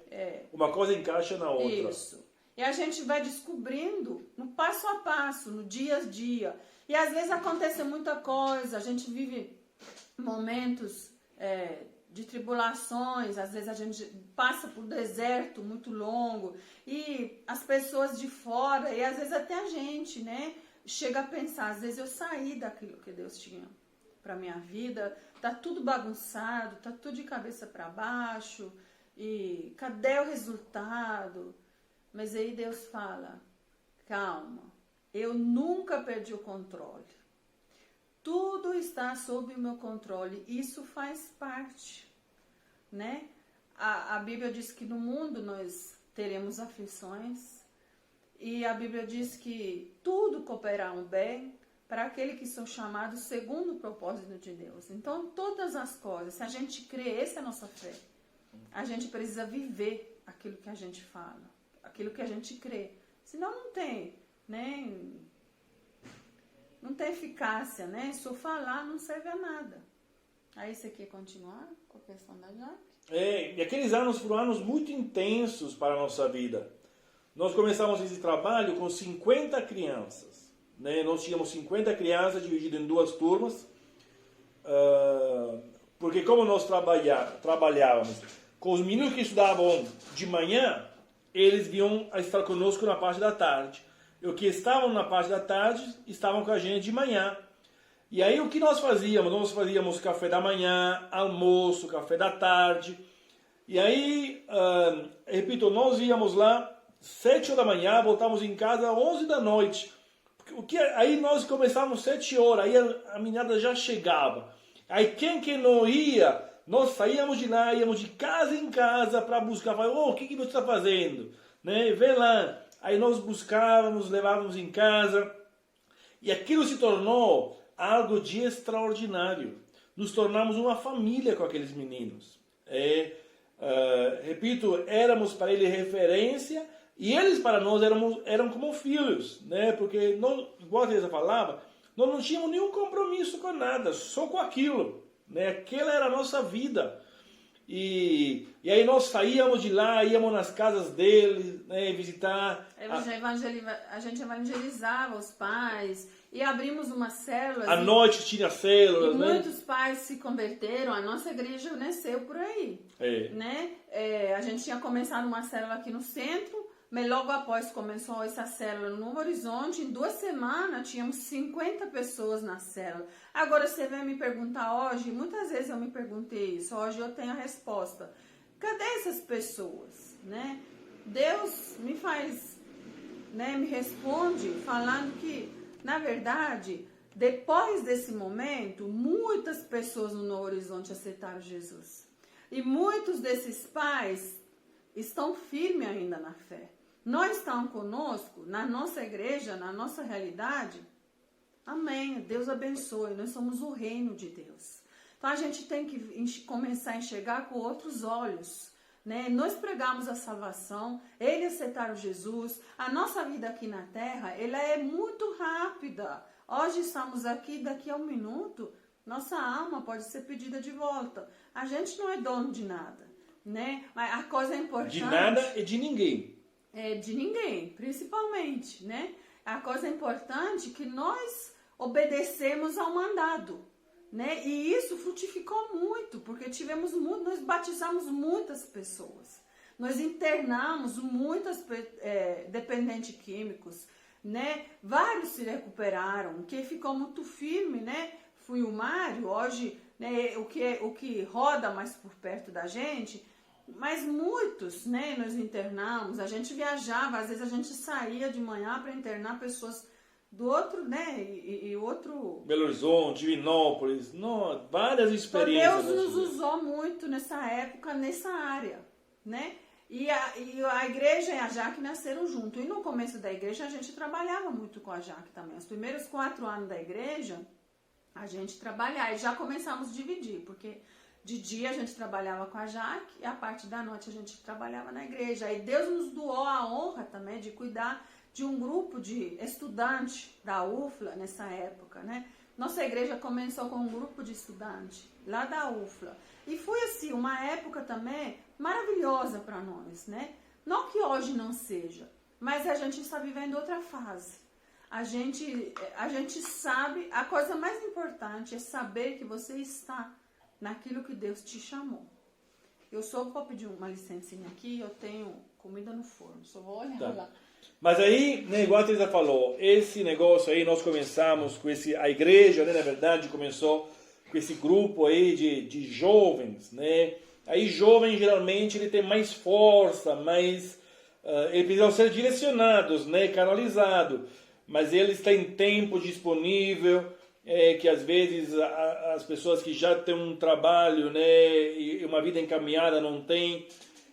Uma coisa encaixa na outra. Isso. E a gente vai descobrindo no passo a passo, no dia a dia. E às vezes acontece muita coisa, a gente vive momentos de tribulações, às vezes a gente passa por deserto muito longo, e as pessoas de fora, e às vezes até a gente, né, chega a pensar, às vezes eu saí daquilo que Deus tinha para minha vida, tá tudo bagunçado, tá tudo de cabeça para baixo, e cadê o resultado? Mas aí Deus fala: calma, eu nunca perdi o controle. Tudo está sob o meu controle. Isso faz parte, né? A Bíblia diz que no mundo nós teremos aflições. E a Bíblia diz que tudo cooperará bem para aquele que são chamados segundo o propósito de Deus. Então, todas as coisas, se a gente crê, essa é a nossa fé. A gente precisa viver aquilo que a gente fala, aquilo que a gente crê. Senão não tem, né? Não tem eficácia, né? Só falar não serve a nada. Aí você quer continuar com a questão da Jaque? E aqueles anos foram anos muito intensos para a nossa vida. Nós começamos esse trabalho com 50 crianças. Né? Nós tínhamos 50 crianças divididas em 2 turmas, porque como nós trabalhávamos com os meninos que estudavam de manhã, eles vinham a estar conosco na parte da tarde. E os que estavam na parte da tarde estavam com a gente de manhã. E aí o que nós fazíamos? Nós fazíamos café da manhã, almoço, café da tarde. E aí, repito, nós íamos lá 7 horas da manhã, voltávamos em casa 11 da noite. Aí nós começávamos 7 horas, aí a meninada já chegava. Aí quem não ia, nós saíamos de lá, íamos de casa em casa para buscar. O que você está fazendo? Né? Vem lá. Aí nós buscávamos, levávamos em casa. E aquilo se tornou algo de extraordinário. Nos tornamos uma família com aqueles meninos. Repito, éramos para ele referência. E eles para nós eram como filhos, né? Porque, nós, igual a Teresa falava, nós não tínhamos nenhum compromisso com nada, só com aquilo. Né? Aquela era a nossa vida. E aí nós saíamos de lá, íamos nas casas deles, né, visitar. A gente evangelizava os pais e abrimos uma célula. À noite tinha células, né? Muitos pais se converteram, a nossa igreja nasceu por aí. Né? A gente tinha começado uma célula aqui no centro. Mas logo após começou essa célula no Novo Horizonte, em 2 semanas tínhamos 50 pessoas na célula. Agora você vem me perguntar hoje, muitas vezes eu me perguntei isso, hoje eu tenho a resposta. Cadê essas pessoas? Né? Deus me faz, né, me responde falando que, na verdade, depois desse momento, muitas pessoas no Novo Horizonte aceitaram Jesus. E muitos desses pais estão firmes ainda na fé. Não estão conosco, na nossa igreja, na nossa realidade. Amém. Deus abençoe. Nós somos o reino de Deus. Então a gente tem que começar a enxergar com outros olhos. Né? Nós pregamos a salvação, eles aceitaram Jesus. A nossa vida aqui na terra, ela é muito rápida. Hoje estamos aqui, daqui a 1 minuto, nossa alma pode ser pedida de volta. A gente não é dono de nada. Né? Mas a coisa importante... De nada e de ninguém. De ninguém, principalmente, né? A coisa importante é que nós obedecemos ao mandado, né? E isso frutificou muito, porque nós batizamos muitas pessoas, nós internamos muitas dependentes químicos, né? Vários se recuperaram, quem ficou muito firme, né? Foi o Mário, hoje, né? O que roda mais por perto da gente. Mas muitos, né, nós internamos, a gente viajava, às vezes a gente saía de manhã para internar pessoas do outro, né, e outro... Belo Horizonte, Divinópolis, várias experiências. Então Deus nos usou muito nessa época, nessa área, né, e a igreja e a Jaque nasceram junto, e no começo da igreja a gente trabalhava muito com a Jaque também, os primeiros 4 anos da igreja, a gente trabalhava, e já começamos a dividir, porque... De dia a gente trabalhava com a Jaque e a parte da noite a gente trabalhava na igreja. E Deus nos doou a honra também de cuidar de um grupo de estudantes da UFLA nessa época, né? Nossa igreja começou com um grupo de estudantes lá da UFLA. E foi assim, uma época também maravilhosa para nós, né? Não que hoje não seja, mas a gente está vivendo outra fase. A gente sabe, a coisa mais importante é saber que você está naquilo que Deus te chamou. Eu só vou pedir uma licencinha aqui, eu tenho comida no forno, só vou olhar lá. Mas aí, né, igual a Teresa falou, esse negócio aí, nós começamos com a igreja, né, na verdade, começou com esse grupo aí de jovens, né? Aí jovem, geralmente, ele tem mais força, mais... eles precisam ser direcionados, né, canalizados, mas eles têm tempo disponível... que às vezes as pessoas que já têm um trabalho, né, e uma vida encaminhada não têm.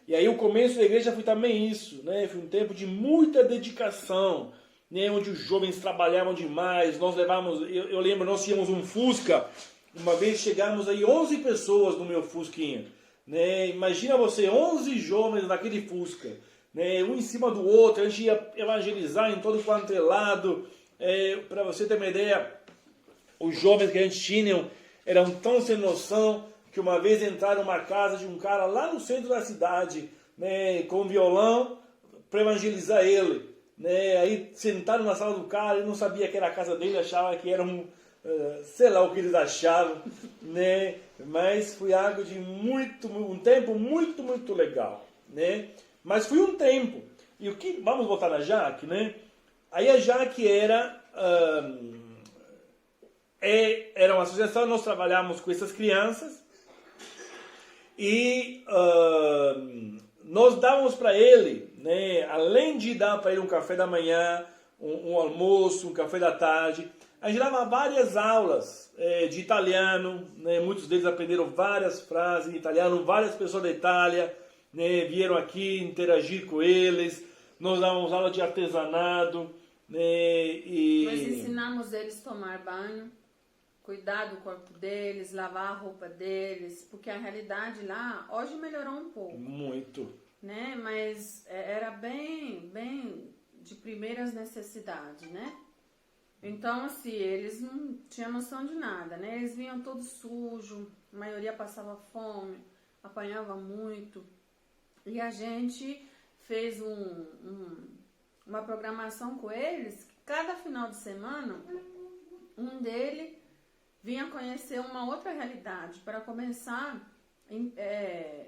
E aí o começo da igreja foi também isso, né? Foi um tempo de muita dedicação, né, onde os jovens trabalhavam demais. Nós levávamos, eu lembro, nós tínhamos um Fusca, uma vez chegamos aí 11 pessoas no meu Fusquinha, né? Imagina você, 11 jovens naquele Fusca, né, um em cima do outro, a gente ia evangelizar em todo quanto é lado. Para você ter uma ideia, os jovens que a gente tinha eram tão sem noção que uma vez entraram numa casa de um cara lá no centro da cidade, né, com um violão, para evangelizar ele. Né? Aí sentaram na sala do cara, ele não sabia que era a casa dele, achava que era sei lá o que eles achavam, né? Mas foi algo de um tempo muito, muito legal, né? Mas foi um tempo. E o que, vamos voltar na Jaque, né? Aí a Jaque era uma associação, nós trabalhamos com essas crianças e nós dávamos para ele, né, além de dar para ele um café da manhã, um almoço, um café da tarde, a gente dava várias aulas de italiano, né, muitos deles aprenderam várias frases em italiano, várias pessoas da Itália, né, vieram aqui interagir com eles, nós dávamos aula de artesanato, né, nós ensinamos eles a tomar banho, cuidar do corpo deles, lavar a roupa deles, porque a realidade lá hoje melhorou um pouco. Muito. Né? Mas era bem de primeiras necessidades, né? Então, assim, eles não tinham noção de nada, né? Eles vinham todos sujos, a maioria passava fome, apanhava muito. E a gente fez uma programação com eles, cada final de semana, um deles vinha conhecer uma outra realidade, para começar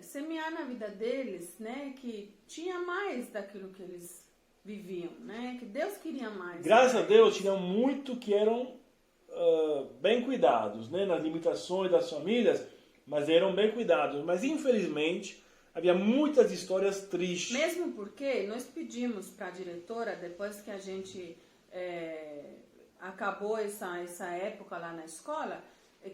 semear na vida deles, né, que tinha mais daquilo que eles viviam, né, que Deus queria mais. Graças a Deus, tinham muito que eram bem cuidados, né, nas limitações das famílias, mas eram bem cuidados. Mas infelizmente havia muitas histórias tristes. Mesmo porque nós pedimos para a diretora, depois que a gente acabou essa época lá na escola,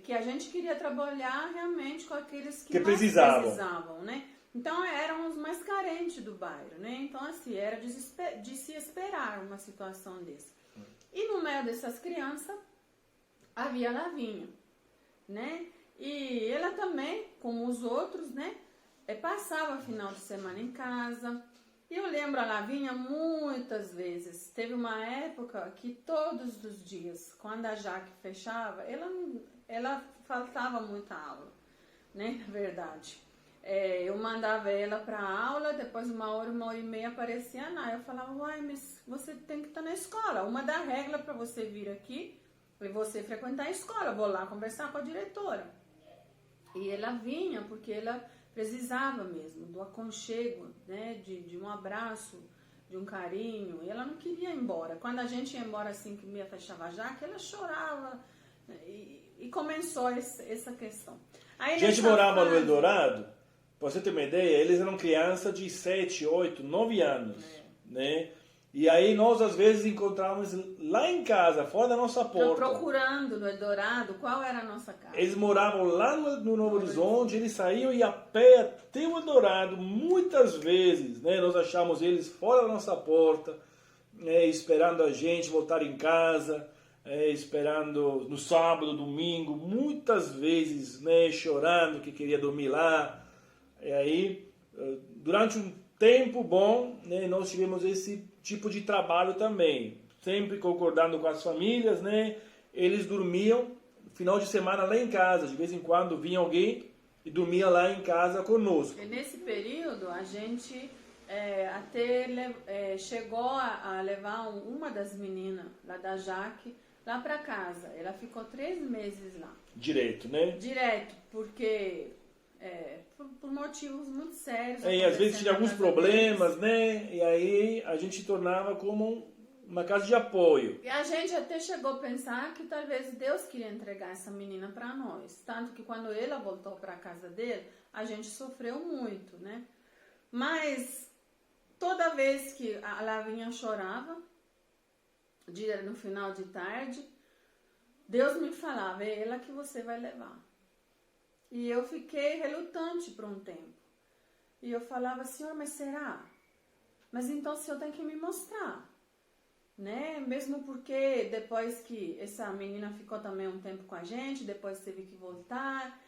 que a gente queria trabalhar realmente com aqueles que mais precisavam, né? Então eram os mais carentes do bairro, né? Então assim, era de se esperar uma situação dessa. E no meio dessas crianças havia a Lavinha, né? E ela também, como os outros, né? Passava final de semana em casa. E eu lembro a Lavinha muitas vezes. Teve uma época que todos os dias, quando a Jaque fechava, ela faltava muita aula, né? Na verdade. Eu mandava ela para aula, depois uma hora e meia aparecia a Nai. Eu falava, uai, mas você tem que estar na escola. Uma da regra para você vir aqui é você frequentar a escola. Vou lá conversar com a diretora. E ela vinha porque ela precisava mesmo do aconchego, né? De um abraço, de um carinho. E ela não queria ir embora. Quando a gente ia embora assim que meia fechava a Jaque, ela chorava. E começou essa questão. Aí, a gente morava no Eldorado, pra você ter uma ideia, eles eram crianças de 7, 8, 9 anos, né? E aí nós às vezes encontrávamos lá em casa, fora da nossa porta. Procurando no Eldorado qual era a nossa casa. Eles moravam lá no Novo Horizonte, eles saíam e a pé até o Eldorado, muitas vezes, né? Nós achávamos eles fora da nossa porta, né? Esperando a gente voltar em casa. Esperando no sábado, domingo, muitas vezes, né, chorando que queria dormir lá. E aí, durante um tempo bom, né, nós tivemos esse tipo de trabalho também, sempre concordando com as famílias, né, eles dormiam final de semana lá em casa, de vez em quando vinha alguém e dormia lá em casa conosco. E nesse período a gente chegou a levar uma das meninas lá da Jaque lá para casa. Ela ficou 3 meses lá. Direto, né? Direto, porque por motivos muito sérios. E às vezes tinha alguns problemas, né? E aí a gente tornava como uma casa de apoio. E a gente até chegou a pensar que talvez Deus queria entregar essa menina para nós. Tanto que quando ela voltou para a casa dele, a gente sofreu muito, né? Mas toda vez que a Lavinha chorava, no final de tarde, Deus me falava, é ela que você vai levar. E eu fiquei relutante por um tempo. E eu falava, Senhor, mas será? Mas então o Senhor tem que me mostrar. né? Mesmo porque depois que essa menina ficou também um tempo com a gente, depois teve que voltar,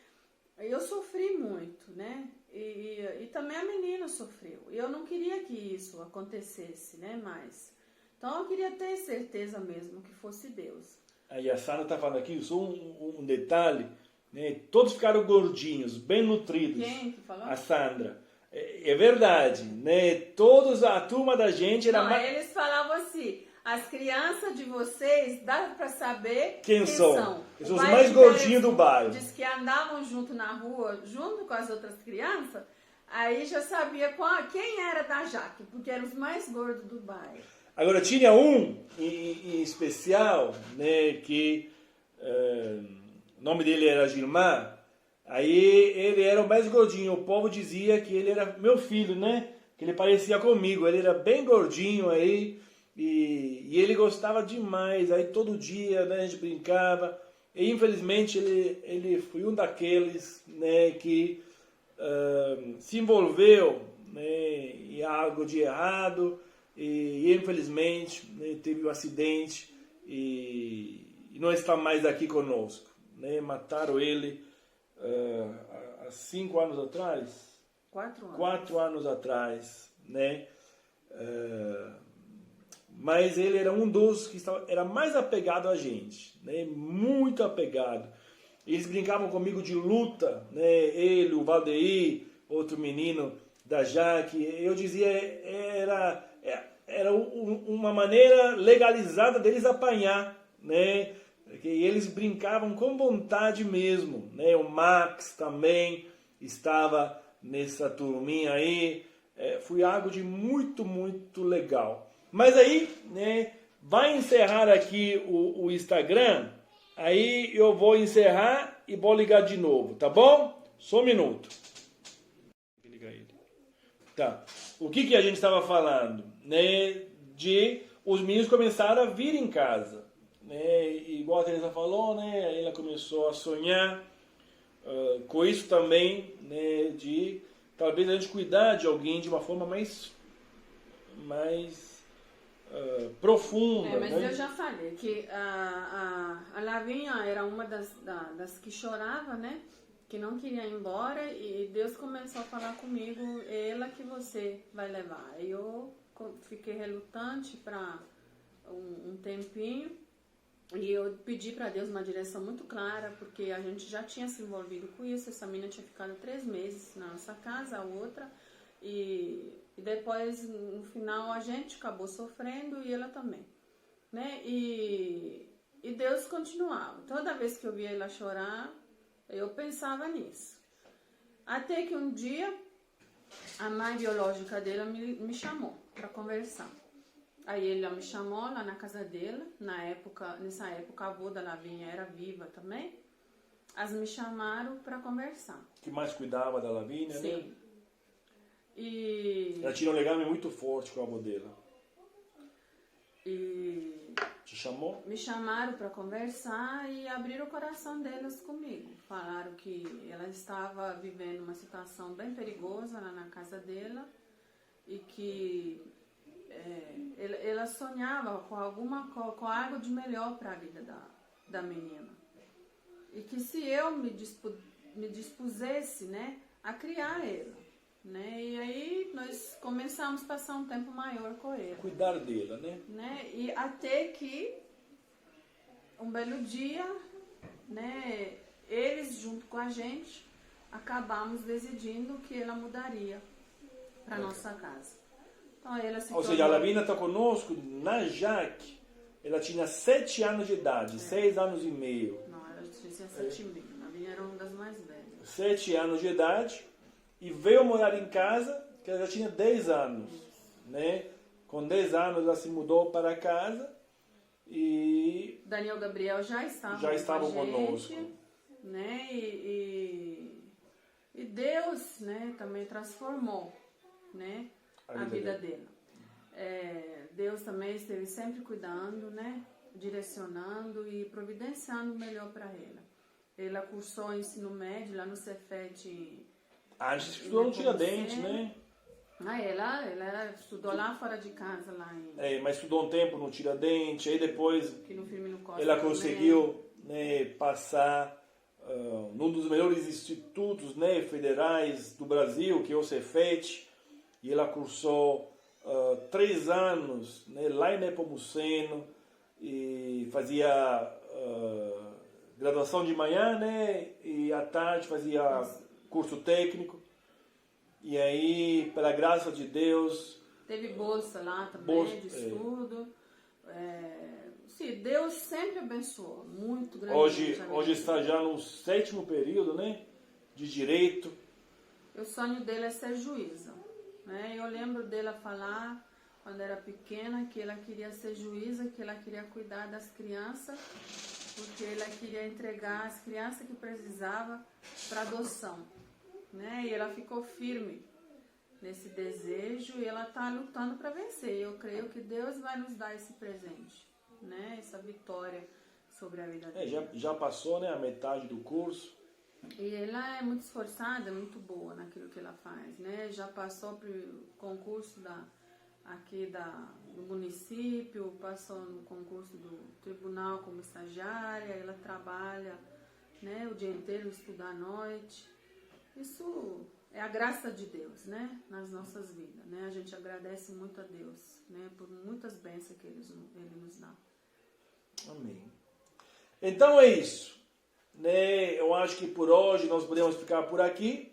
eu sofri muito, né? E também a menina sofreu. Eu não queria que isso acontecesse, né? Mas então eu queria ter certeza mesmo que fosse Deus. Aí a Sandra está falando aqui, só um detalhe, né? Todos ficaram gordinhos, bem nutridos. Quem que falou? A Sandra. É verdade, né? Todos, a turma da gente era Não, mais... eles falavam assim, as crianças de vocês, dá pra saber Quem são? O São os bairro mais gordinhos do bairro. Diz que andavam junto na rua, junto com as outras crianças, aí já sabia quem era da Jaque, porque eram os mais gordos do bairro. Agora, tinha um em especial, né, que o nome dele era Gilmar. Aí ele era o mais gordinho. O povo dizia que ele era meu filho, né? Que ele parecia comigo. Ele era bem gordinho aí. E ele gostava demais. Aí todo dia, né, a gente brincava. E infelizmente ele foi um daqueles, né, que se envolveu, né, em algo de errado. E infelizmente, né, teve um acidente. E não está mais aqui conosco, né? Mataram ele há 5 anos atrás? 4 anos. 4 anos atrás, né? Mas ele era um dos que era mais apegado a gente, né? Muito apegado. Eles brincavam comigo de luta, né? Ele, o Valdeir, outro menino da Jaque. Eu dizia, era uma maneira legalizada deles apanhar, né? Que eles brincavam com vontade mesmo, né? O Max também estava nessa turminha aí. Foi algo de muito, muito legal. Mas aí, né, vai encerrar aqui o Instagram, aí eu vou encerrar e vou ligar de novo, tá bom? Só um minuto. Vou ligar ele. Tá. O que a gente estava falando, né? De os meninos começaram a vir em casa. Né, igual a Teresa falou, né, ela começou a sonhar com isso também, né, de talvez a gente cuidar de alguém de uma forma mais profunda. Mas né? eu já falei que a Lavinha era uma das que chorava, né, que não queria ir embora, e Deus começou a falar comigo, é ela que você vai levar. Aí eu fiquei relutante para um tempinho. E eu pedi para Deus uma direção muito clara, porque a gente já tinha se envolvido com isso. Essa menina tinha ficado 3 meses na nossa casa, a outra. E depois, no final, a gente acabou sofrendo e ela também. Né? E Deus continuava. Toda vez que eu via ela chorar, eu pensava nisso. Até que um dia, a mãe biológica dela me chamou para conversar. Aí ela me chamou lá na casa dela, nessa época a avó da Lavinha era viva também. Elas me chamaram para conversar. Que mais cuidava da Lavínia, Sim. né? E Ela tinha um legame muito forte com a avó dela. Te chamou? Me chamaram para conversar e abriram o coração delas comigo. Falaram que ela estava vivendo uma situação bem perigosa lá na casa dela e que ela sonhava com algo de melhor para a vida da menina. E que se eu me dispusesse, né, a criar ela, né? E aí nós começamos a passar um tempo maior com ela. Cuidar dela, né? E até que um belo dia, né, eles junto com a gente acabamos decidindo que ela mudaria para nossa casa. Então, ela se Ou seja, a Lavínia está conosco na Jaque. Ela tinha 7 anos de idade, 6 anos e meio. Não, ela tinha 7 e meio. A Lavínia era uma das mais velhas. 7 anos de idade. E veio morar em casa, que ela já tinha 10 anos. Né? Com 10 anos ela se mudou para casa. E Daniel e Gabriel já estavam conosco. Né? E Deus, né, também transformou, né, a vida dela. Deus também esteve sempre cuidando, né, direcionando e providenciando o melhor para ela. Ela cursou ensino médio lá no Cefet. A gente estudou no Tiradentes, né? Ela estudou lá fora de casa, lá em... mas estudou um tempo no Tiradentes, aí depois Aqui no Firmino Costa ela também. conseguiu, né, passar num dos melhores institutos, né, federais do Brasil, que é o Cefet, e ela cursou 3 anos, né, lá em Nepomuceno, e fazia graduação de manhã, né, e à tarde fazia curso técnico. E aí, pela graça de Deus... Teve bolsa lá também, de estudo. Sim, Deus sempre abençoou, muito grande. Hoje está já no 7º período, né, de Direito. O sonho dele é ser juíza. Né? Eu lembro dela falar, quando era pequena, que ela queria ser juíza, que ela queria cuidar das crianças, porque ela queria entregar as crianças que precisavam para adoção. Né? E ela ficou firme nesse desejo e ela está lutando para vencer. Eu creio que Deus vai nos dar esse presente, né? Essa vitória sobre a vida dela. Já passou, né, a metade do curso. E ela é muito esforçada, muito boa naquilo que ela faz, né? Já passou para o concurso do município, passou no concurso do tribunal como estagiária, ela trabalha, né, o dia inteiro, estuda à noite. Isso é a graça de Deus, né, nas nossas vidas, né? A gente agradece muito a Deus, né, por muitas bênçãos que Ele nos dá. Amém. Então é isso, né? Eu acho que por hoje nós podemos ficar por aqui.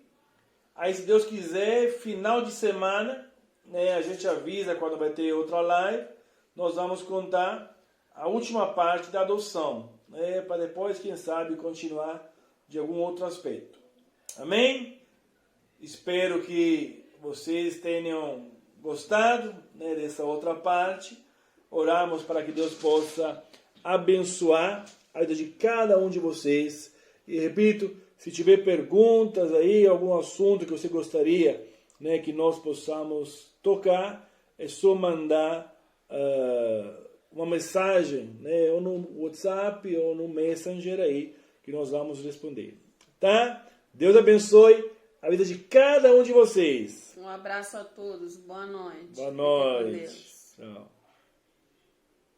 Aí, se Deus quiser, final de semana, né, a gente avisa quando vai ter outra live. Nós vamos contar a última parte da adoção, né, para depois, quem sabe, continuar de algum outro aspecto. Amém? Espero que vocês tenham gostado, né, dessa outra parte. Oramos para que Deus possa abençoar a vida de cada um de vocês. E repito, se tiver perguntas aí, algum assunto que você gostaria, né, que nós possamos tocar, é só mandar uma mensagem, né, ou no WhatsApp ou no Messenger aí, que nós vamos responder. Tá? Deus abençoe a vida de cada um de vocês. Um abraço a todos. Boa noite. Boa noite. Tchau.